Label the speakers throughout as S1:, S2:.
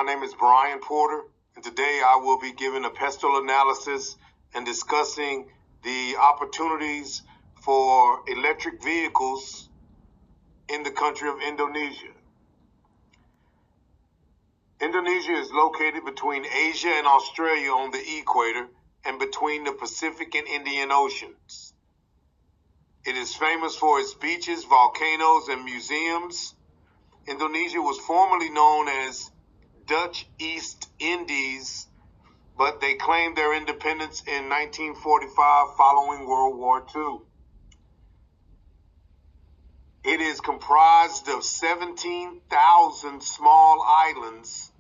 S1: My name is Brian Porter, and today I will be giving a pestle analysis and discussing the opportunities for electric vehicles in the country of Indonesia. Indonesia is located between Asia and Australia on the equator and between the Pacific and Indian Oceans. It is famous for its beaches, volcanoes, and museums. Indonesia was formerly known as Dutch East Indies, but they claimed their independence in 1945 following World War II. It is comprised of 17,000 small islands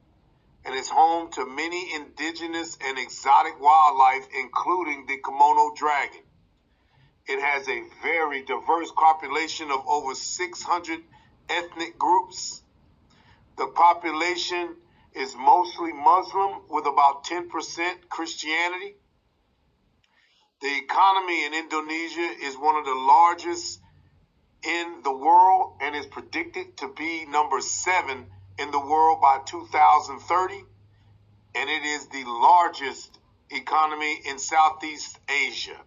S1: and is home to many indigenous and exotic wildlife, including the Komodo dragon. It has a very diverse population of over 600 ethnic groups. The population is mostly Muslim with about 10% Christianity. The economy in Indonesia is one of the largest in the world and is predicted to be number 7 in the world by 2030. And it is the largest economy in Southeast Asia.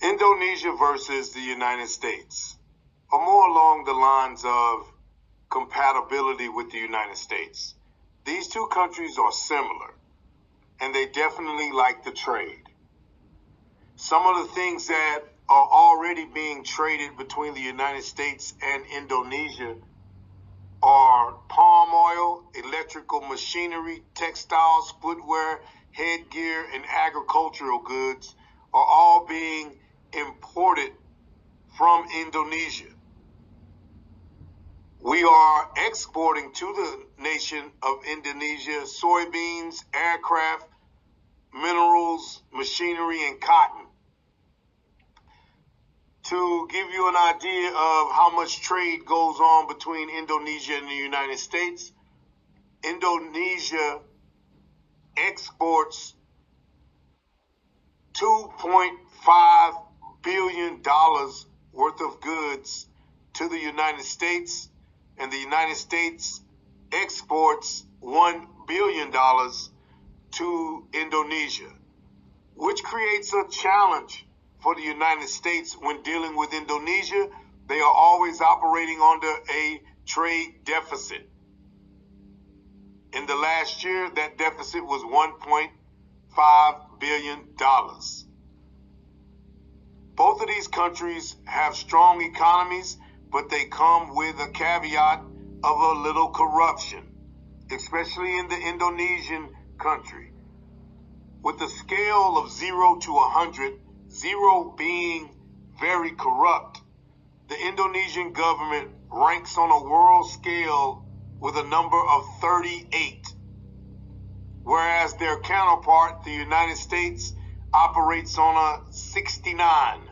S1: Indonesia versus the United States are more along the lines of compatibility with the United States. These two countries are similar, and they definitely like to trade. Some of the things that are already being traded between the United States and Indonesia are palm oil, electrical machinery, textiles, footwear, headgear, and agricultural goods are all being imported from Indonesia. We are exporting to the nation of Indonesia soybeans, aircraft, minerals, machinery, and cotton. To give you an idea of how much trade goes on between Indonesia and the United States, Indonesia exports $2.5 billion worth of goods to the United States, and the United States exports $1 billion to Indonesia, which creates a challenge for the United States when dealing with Indonesia. They are always operating under a trade deficit. In the last year, that deficit was $1.5 billion. Both of these countries have strong economies, but they come with a caveat of a little corruption, especially in the Indonesian country. With a scale of 0 to 100, 0 being very corrupt, the Indonesian government ranks on a world scale with a number of 38, whereas their counterpart, the United States, operates on a 69.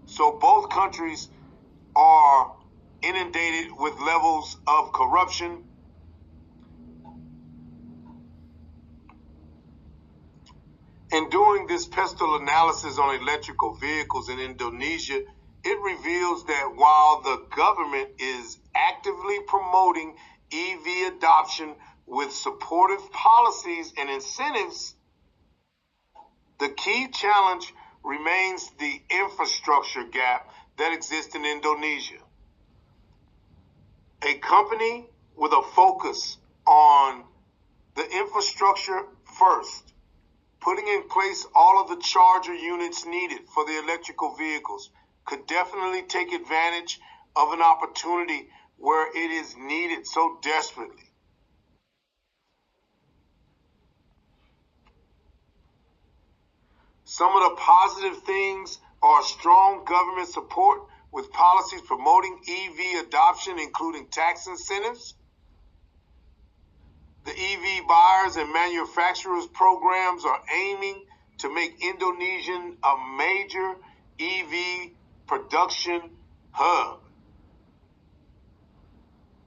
S1: So both countries are inundated with levels of corruption. In doing this pestle analysis on electrical vehicles in Indonesia, it reveals that while the government is actively promoting EV adoption with supportive policies and incentives, the key challenge remains the infrastructure gap that exists in Indonesia. A company with a focus on the infrastructure first, putting in place all of the charger units needed for the electrical vehicles, could definitely take advantage of an opportunity where it is needed so desperately. Some of the positive things are strong government support with policies promoting EV adoption, including tax incentives. The EV buyers and manufacturers programs are aiming to make Indonesia a major EV production hub.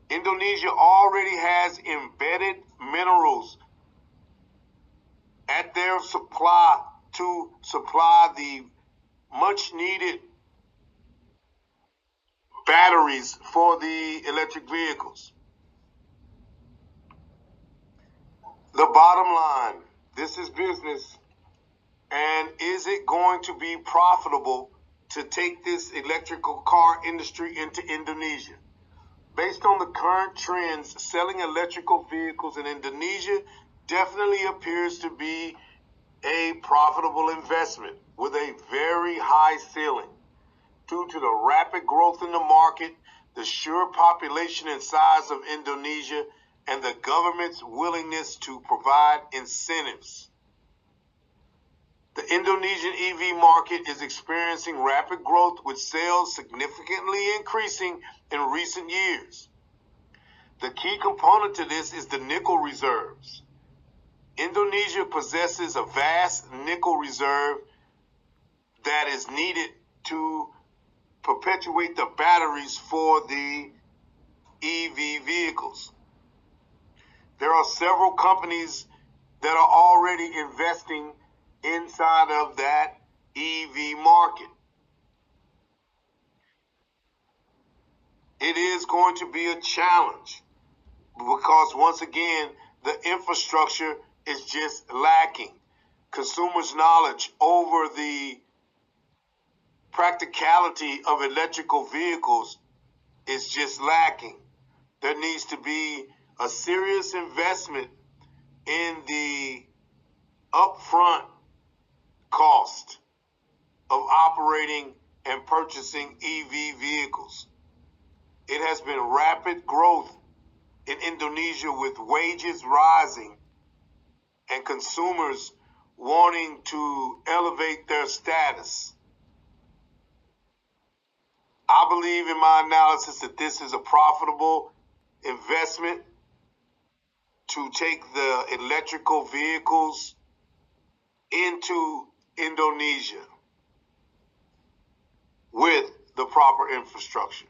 S1: Indonesia already has embedded minerals at their supply to supply the much needed batteries for the electric vehicles. The bottom line, this is business, and is it going to be profitable to take this electrical car industry into Indonesia? Based on the current trends, selling electrical vehicles in Indonesia definitely appears to be a profitable investment with a very high ceiling. Due to the rapid growth in the market, the sheer population and size of Indonesia, and the government's willingness to provide incentives. The Indonesian EV market is experiencing rapid growth, with sales significantly increasing in recent years. The key component to this is the nickel reserves. Indonesia possesses a vast nickel reserve that is needed to perpetuate the batteries for the EV vehicles. There are several companies that are already investing inside of that EV market. It is going to be a challenge because, once again, the infrastructure is just lacking. Consumers' knowledge over the practicality of electrical vehicles is just lacking. There needs to be a serious investment in the upfront cost of operating and purchasing EV vehicles. It has been rapid growth in Indonesia, with wages rising and consumers wanting to elevate their status. I believe in my analysis that this is a profitable investment to take the electrical vehicles into Indonesia with the proper infrastructure.